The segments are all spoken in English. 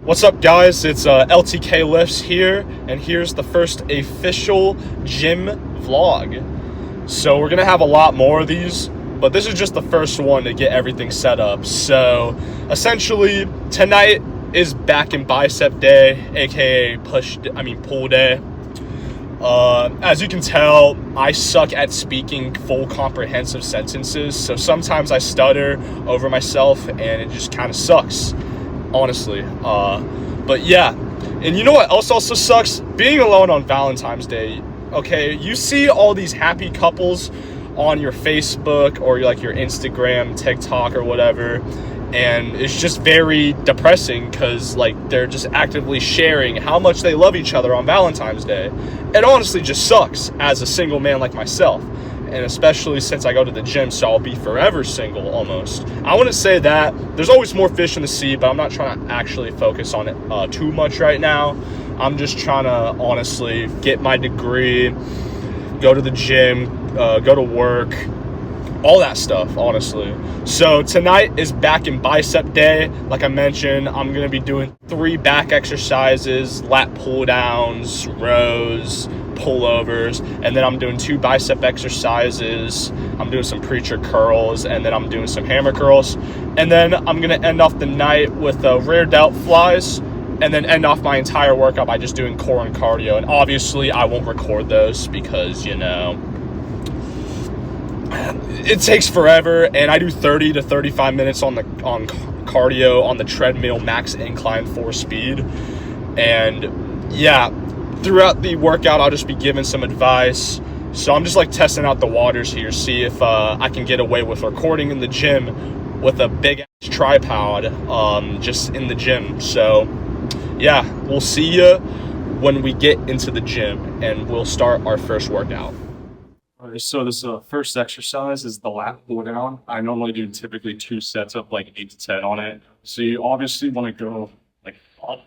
What's up, guys? It's LTK Lifts here, and here's the first official gym vlog. So we're gonna have a lot more of these, but this is just the first one to get everything set up. So essentially, tonight is back in bicep day, aka pull day. As you can tell, I suck at speaking full comprehensive sentences, so sometimes I stutter over myself, and it just kind of sucks. Honestly, but yeah, and you know what else also sucks? Being alone on Valentine's Day. Okay, you see all these happy couples on your Facebook or like your Instagram, TikTok, or whatever, and it's just very depressing because like they're just actively sharing how much they love each other on Valentine's Day. It honestly just sucks as a single man like myself. And especially since I go to the gym, so I'll be forever single almost. I wouldn't say that. There's always more fish in the sea, but I'm not trying to actually focus on it too much right now. I'm just trying to honestly get my degree, go to the gym, go to work, all that stuff, honestly. So tonight is back in bicep day. Like I mentioned, I'm going to be doing 3 back exercises, lat pull downs, rows, pullovers, and then I'm doing 2 bicep exercises. I'm doing some preacher curls, and then I'm doing some hammer curls. And then I'm going to end off the night with rear delt flies, and then end off my entire workout by just doing core and cardio. And obviously I won't record those because, you know, it takes forever, and I do 30 to 35 minutes on cardio on the treadmill, max incline 4 speed. And yeah, throughout the workout I'll just be giving some advice. So I'm just like testing out the waters here, see if I can get away with recording in the gym with a big ass tripod just in the gym. So yeah, we'll see you when we get into the gym, and we'll start our first workout. Alright, so this first exercise is the lat pull down. I normally do typically 2 sets of like 8 to 10 on it. So you obviously want to go like up,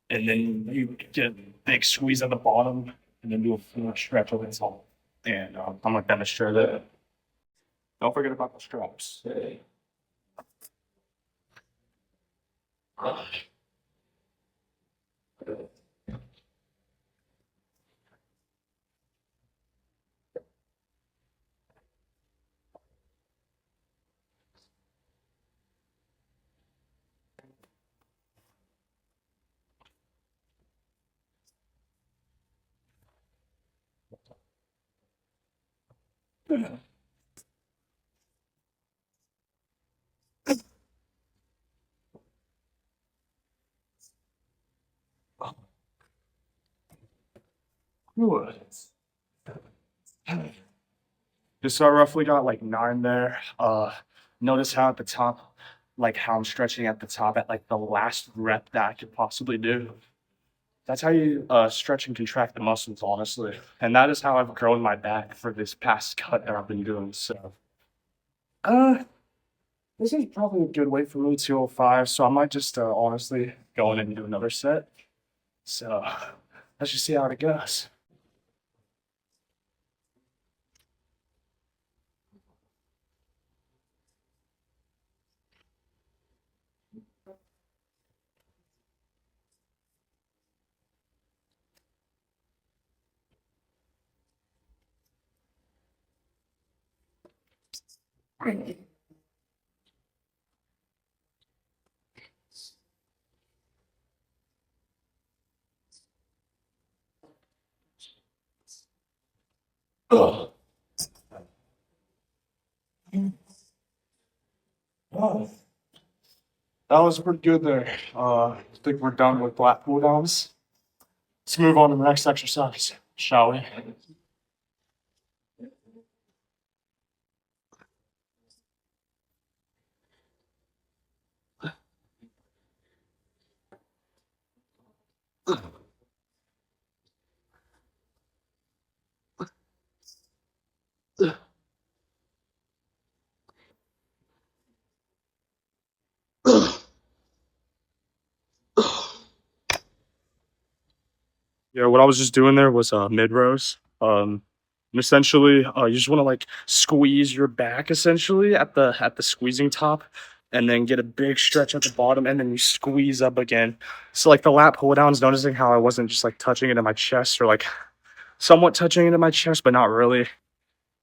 and then you get a big squeeze at the bottom, and then do a full stretch of the top. And I'm gonna demonstrate it. Don't forget about the straps. Just so I roughly got like 9 there. Notice how at the top, like how I'm stretching at the top at like the last rep that I could possibly do. That's how you stretch and contract the muscles, honestly. And that is how I've grown my back for this past cut that I've been doing. So, this is probably a good weight for me, 205. So I might just honestly go in and do another set. So let's just see how it goes. Oh, that was pretty good there. I think we're done with lat pull downs. Let's move on to the next exercise, shall we? Yeah, what I was just doing there was mid rows. Essentially, you just want to like squeeze your back essentially at the squeezing top, and then get a big stretch at the bottom, and then you squeeze up again. So like the lat pull downs, noticing how I wasn't just like touching it in my chest, or like somewhat touching it in my chest, but not really.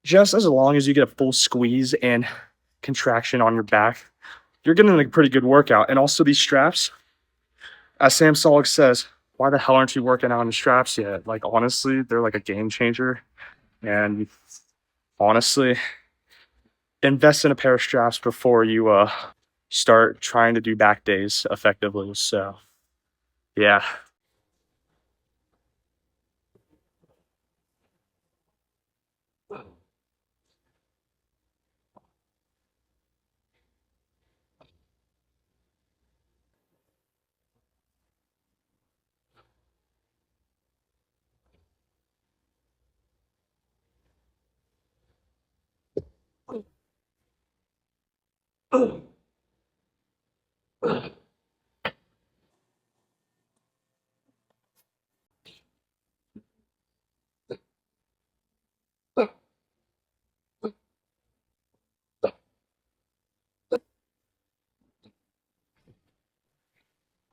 Just as long as you get a full squeeze and contraction on your back, you're getting a pretty good workout. And also these straps, as Sam Solik says, why the hell aren't you working out in straps yet? Like, honestly, they're like a game changer. And honestly, invest in a pair of straps before you start trying to do back days effectively. So, yeah.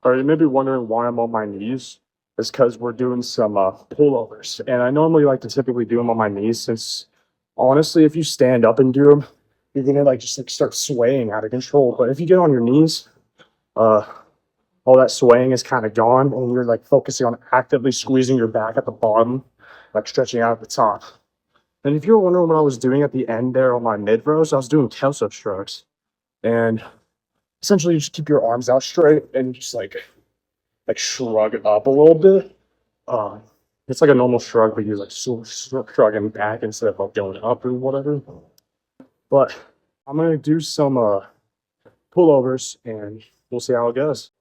Or you may be wondering why I'm on my knees. It's because we're doing some pullovers. And I normally like to typically do them on my knees since, honestly, if you stand up and do them, you're going to like just like start swaying out of control. But if you get on your knees, uh, all that swaying is kind of gone, and you're like focusing on actively squeezing your back at the bottom, like stretching out at the top. And if you're wondering what I was doing at the end there on my mid rows, I was doing kelso strokes. And essentially you just keep your arms out straight and just like shrug up a little bit. Um, it's like a normal shrug, but you like shrugging back instead of like going up or whatever. But I'm gonna do some pullovers and we'll see how it goes.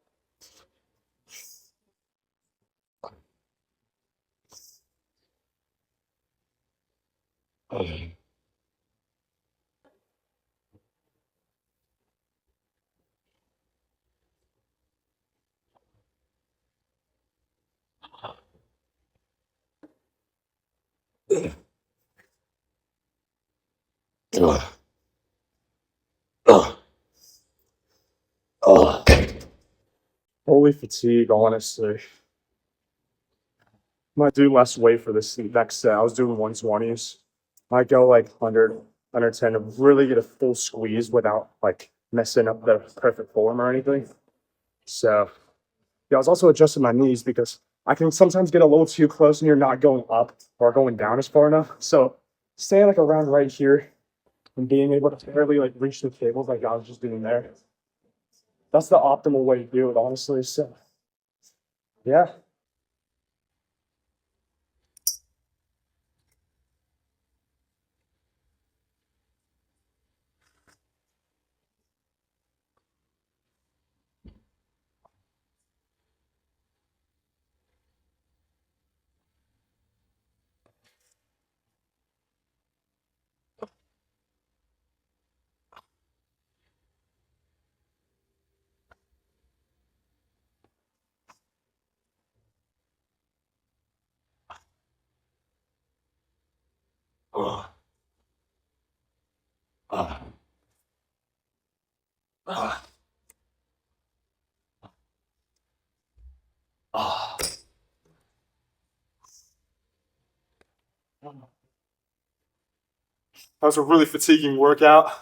Holy fatigue, honestly. Might do less weight for this next set. I was doing 120s. Might go like 100, 110 to really get a full squeeze without like messing up the perfect form or anything. So yeah, I was also adjusting my knees because I can sometimes get a little too close and you're not going up or going down as far enough. So staying like around right here and being able to barely like reach the cables like I was just doing there. That's the optimal way to do it, honestly. So yeah. That was a really fatiguing workout,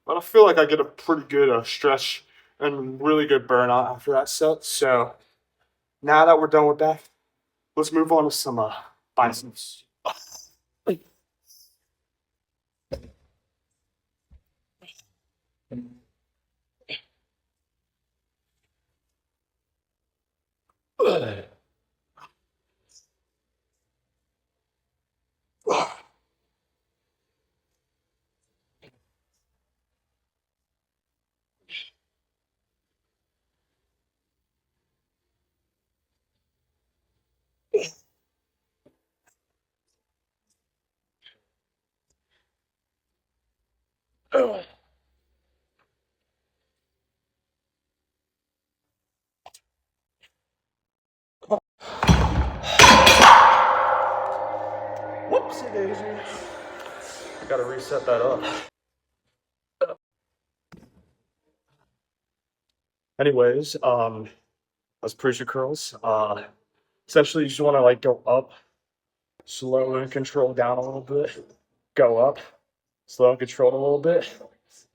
but I feel like I get a pretty good stretch and really good burnout after that set. So now that we're done with that, let's move on to some biceps. Whoopsie daisy. I gotta reset that up. Anyways, those pressure curls. Essentially, you just want to like go up, slow and control down a little bit, go up, slow and control a little bit.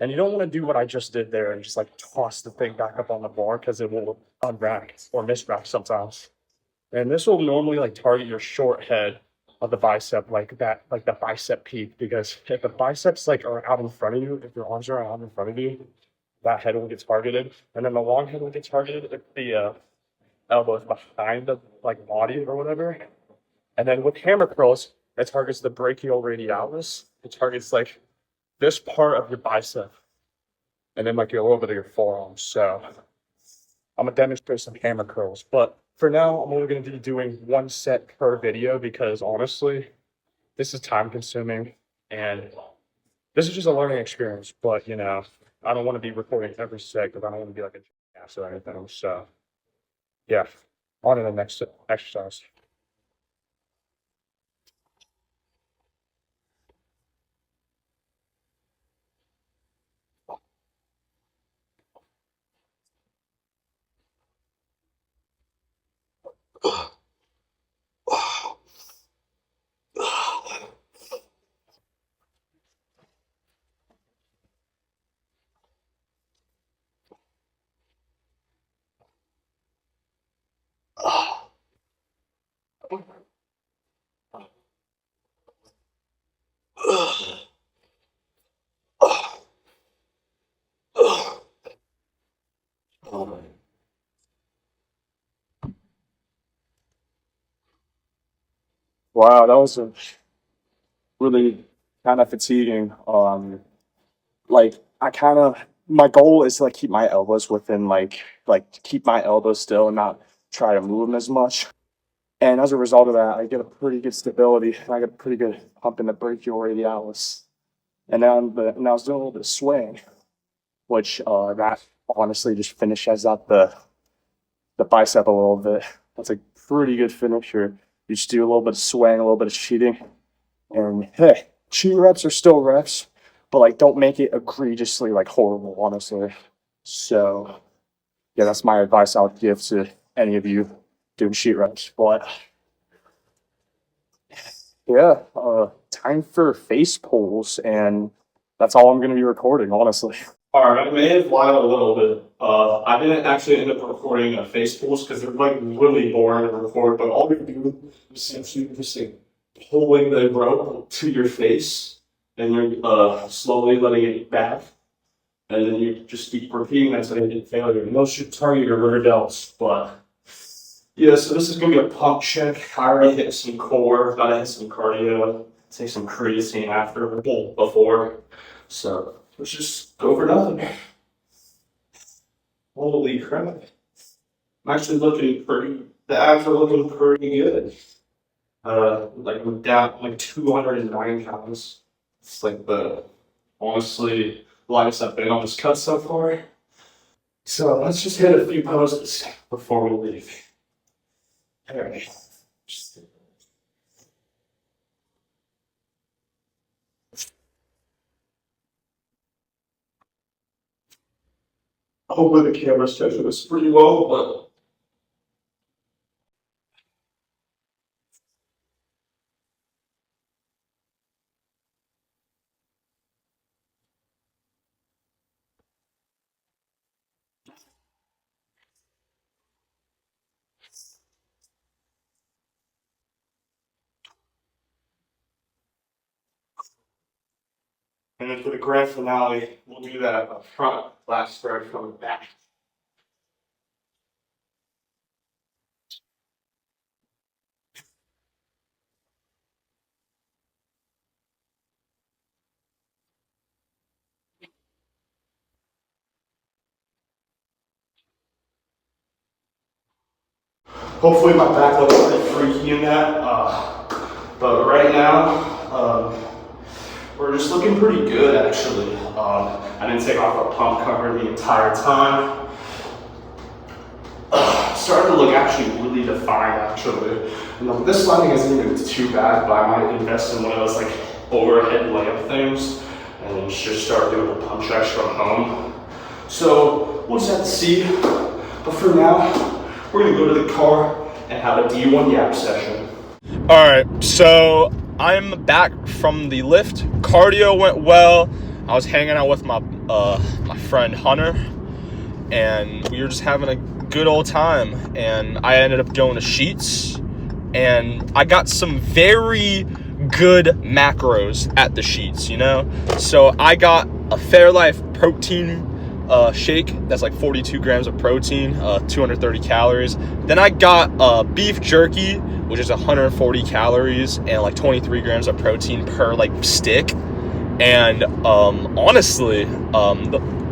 And you don't want to do what I just did there and just like toss the thing back up on the bar because it will unrack or misrack sometimes. And this will normally like target your short head of the bicep, like that, like the bicep peak. Because if the biceps like are out in front of you, if your arms are out in front of you, that head will get targeted, and then the long head will get targeted if the elbows behind the like body or whatever. And then with hammer curls, it targets the brachial radialis. It targets like this part of your bicep, and then like a little bit of your forearm. So I'm gonna demonstrate some hammer curls, but for now, I'm only gonna be doing one set per video because honestly, this is time consuming and this is just a learning experience. But you know, I don't want to be recording every set because I don't want to be like a jackass or anything. So yeah, on to the next exercise. Wow, that was a really kind of fatiguing. Like I kind of my goal is to like keep my elbows within like keep my elbows still and not try to move them as much. And as a result of that, I get a pretty good stability and I get a pretty good pump in the brachial radialis. And then I was doing a little bit of swaying, which that honestly just finishes out the bicep a little bit. That's a pretty good finisher. You just do a little bit of swaying, a little bit of cheating, and hey, cheat reps are still reps, but like don't make it egregiously like horrible, honestly. So yeah, that's my advice I would give to any of you doing sheet reps. But yeah, time for face pulls, and that's all I'm gonna be recording, honestly. All right, I may have lied a little bit. I didn't actually end up recording face pulls because they're like really boring to record. But all we do is essentially just like pulling the rope to your face, and you're slowly letting it back, and then you just keep repeating that until you hit failure. And those should target your rear delts, but yeah. So this is gonna be a pump check. I already hit some core, gotta hit some cardio, take some creatine after, before. So let's just go for nothing. Holy crap. I'm actually looking pretty, the abs are looking pretty good. Like I'm down like 209 pounds. It's like the, honestly, lightest I've been on this cut so far. So let's just hit a few poses before we leave. All right. Hopefully the camera's catching this pretty well, but and then for the grand finale, we'll do that up front, last spread from the back. Hopefully my back looks a bit freaky in that, but right now, we're just looking pretty good actually. I didn't take off a pump cover the entire time. Starting to look actually really defined actually. And this lighting isn't even too bad, but I might invest in one of those like overhead lamp things and just start doing the pump checks from home. So we'll just have to see. But for now, we're gonna go to the car and have a D1 yap session. All right, so I'm back from the lift. Cardio went well. I was hanging out with my friend Hunter, and we were just having a good old time. And I ended up going to Sheetz, and I got some very good macros at the Sheetz, you know? So I got a Fairlife protein shake that's like 42 grams of protein, 230 calories. Then I got beef jerky, which is 140 calories and like 23 grams of protein per like stick. And honestly,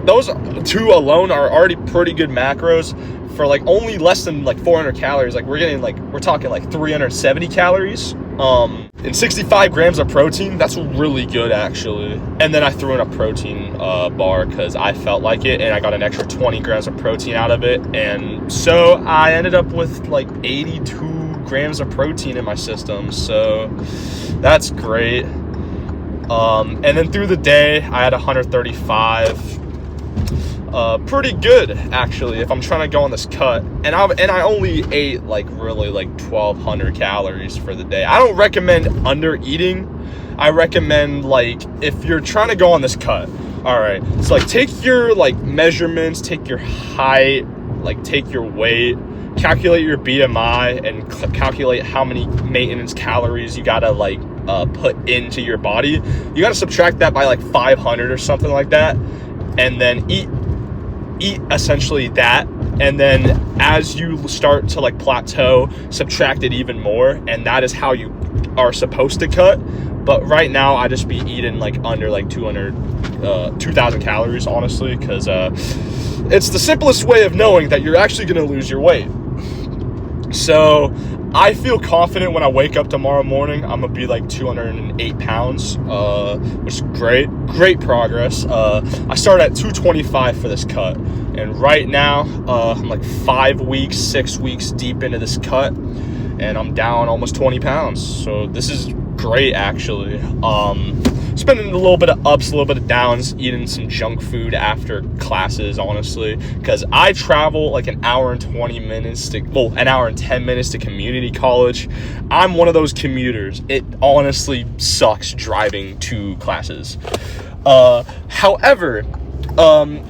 those two alone are already pretty good macros for like only less than like 400 calories. Like we're talking like 370 calories and 65 grams of protein. That's really good actually. And then I threw in a protein bar because I felt like it, and I got an extra 20 grams of protein out of it. And so I ended up with like 82 grams of protein in my system, so that's great. And then through the day I had 135. Pretty good actually if I'm trying to go on this cut, and I only ate like really like 1,200 calories for the day. I don't recommend under eating. I recommend like if you're trying to go on this cut, all right, so like take your like measurements, take your height, like take your weight, calculate your BMI, and calculate how many maintenance calories you gotta like put into your body. You gotta subtract that by like 500 or something like that, and then eat essentially that. And then as you start to like plateau, subtract it even more, and that is how you are supposed to cut. But right now I just be eating like under like 2,000 calories honestly, because it's the simplest way of knowing that you're actually going to lose your weight. So I feel confident when I wake up tomorrow morning, I'm gonna be like 208 pounds, which is great progress. I started at 225 for this cut, and right now I'm like 6 weeks deep into this cut, and I'm down almost 20 pounds. So this is great actually. Spending a little bit of ups, a little bit of downs, eating some junk food after classes, honestly, because I travel like an hour and 10 minutes to community college. I'm one of those commuters. It honestly sucks driving to classes. However,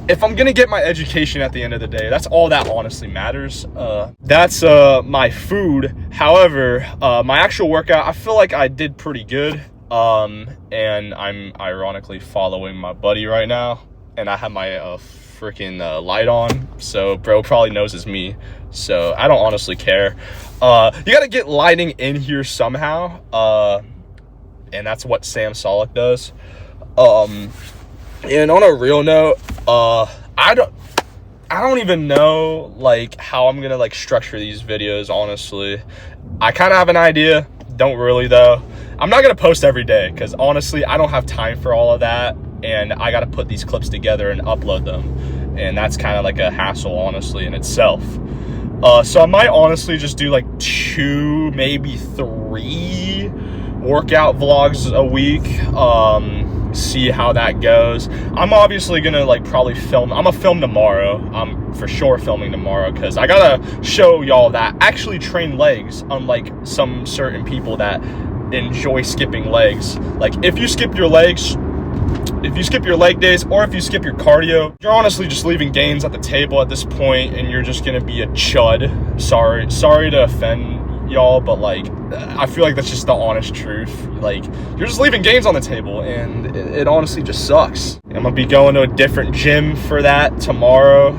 if I'm gonna get my education at the end of the day, that's all that honestly matters. That's my food. However, my actual workout, I feel like I did pretty good. And I'm ironically following my buddy right now, and I have my freaking light on, so bro probably knows it's me, so I don't honestly care. You gotta get lighting in here somehow, and that's what Sam Solik does. And on a real note, I don't even know like how I'm gonna like structure these videos, honestly. I kind of have an idea, don't really though. I'm not gonna post every day because honestly I don't have time for all of that, and I gotta put these clips together and upload them, and that's kind of like a hassle honestly in itself. So I might honestly just do like 2, maybe 3 workout vlogs a week, see how that goes. I'm obviously gonna like probably film. I'm gonna film tomorrow. I'm for sure filming tomorrow because I gotta show y'all that I actually train legs, unlike some certain people that enjoy skipping legs. Like if you skip your leg days, or if you skip your cardio, you're honestly just leaving gains at the table at this point, and you're just gonna be a chud. Sorry to offend y'all, but like I feel like that's just the honest truth. Like you're just leaving gains on the table, and it honestly just sucks. I'm gonna be going to a different gym for that tomorrow,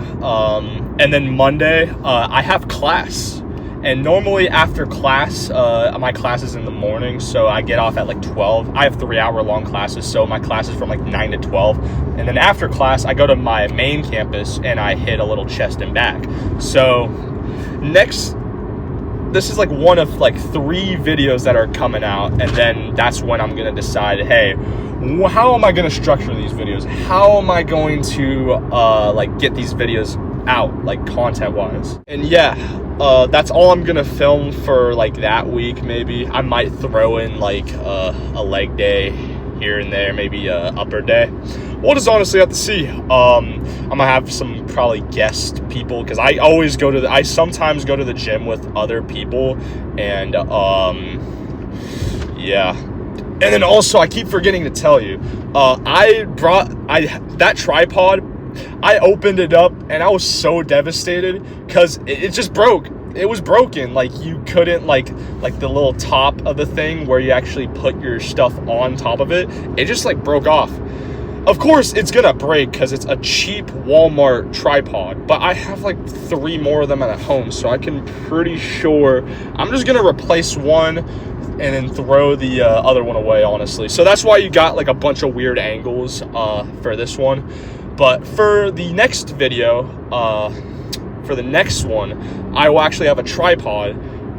and then Monday I have class. And normally after class, my class is in the morning, so I get off at like 12. I have 3-hour-long classes, so my class is from like 9 to 12. And then after class, I go to my main campus and I hit a little chest and back. So this is like one of like 3 videos that are coming out, and then that's when I'm gonna decide, hey, how am I gonna structure these videos? How am I going to like get these videos out, like content wise? And yeah, that's all I'm gonna film for like that week. Maybe I might throw in like a leg day here and there, maybe a upper day. we'll just honestly have to see. I'm gonna have some probably guest people, because I sometimes go to the gym with other people, and yeah. And then also, I keep forgetting to tell you, that tripod, I opened it up and I was so devastated because it just broke. It was broken. Like, you couldn't, like the little top of the thing where you actually put your stuff on top of it, it just like broke off. Of course, it's gonna break because it's a cheap Walmart tripod, but I have like 3 more of them at home, so I can pretty sure I'm just gonna replace one and then throw the other one away, honestly. So that's why you got like a bunch of weird angles for this one. But for the next video, for the next one, I will actually have a tripod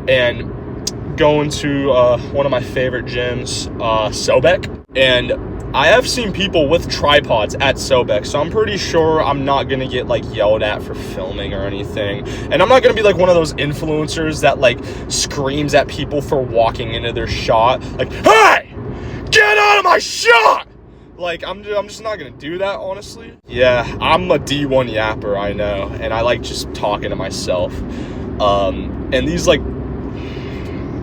and going to one of my favorite gyms, Sobek. And I have seen people with tripods at Sobek, so I'm pretty sure I'm not going to get like yelled at for filming or anything. And I'm not going to be like one of those influencers that like screams at people for walking into their shot. Like, hey, get out of my shot! Like, I'm just not going to do that, honestly. Yeah, I'm a D1 yapper, I know. And I like just talking to myself. And these like,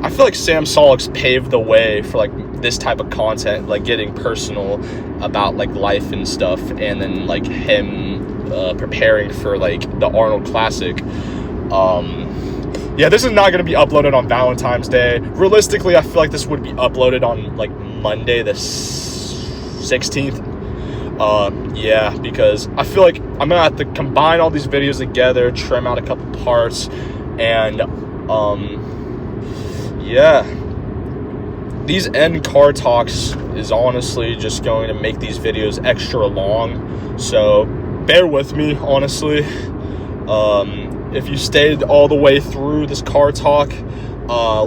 I feel like Sam Solik's paved the way for like this type of content, like getting personal about like life and stuff, and then like him preparing for like the Arnold Classic. Yeah, this is not going to be uploaded on Valentine's Day. Realistically, I feel like this would be uploaded on like Monday the 16th. Yeah, because I feel like I'm gonna have to combine all these videos together, trim out a couple parts, and yeah, these end car talks is honestly just going to make these videos extra long, so bear with me, honestly. If you stayed all the way through this car talk,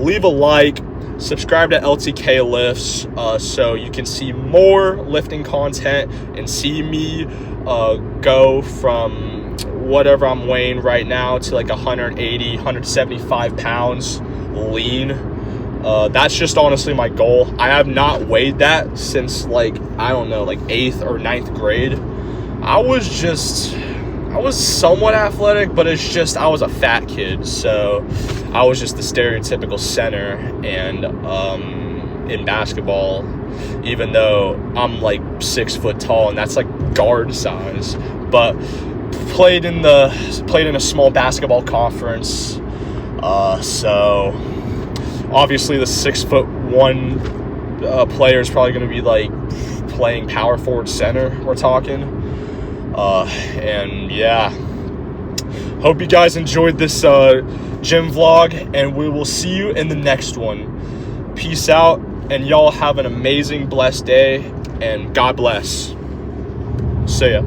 leave a like, subscribe to LTK Lifts, so you can see more lifting content and see me go from whatever I'm weighing right now to like 180, 175 pounds lean. That's just honestly my goal. I have not weighed that since like, I don't know, like 8th or 9th grade. I was somewhat athletic, but it's just I was a fat kid, so I was just the stereotypical center. And in basketball, even though I'm like 6 foot tall and that's like guard size, but played in a small basketball conference, so obviously the 6'1" player is probably going to be like playing power forward center, we're talking. And yeah, hope you guys enjoyed this gym vlog, and we will see you in the next one. Peace out, and y'all have an amazing, blessed day, and God bless. See ya.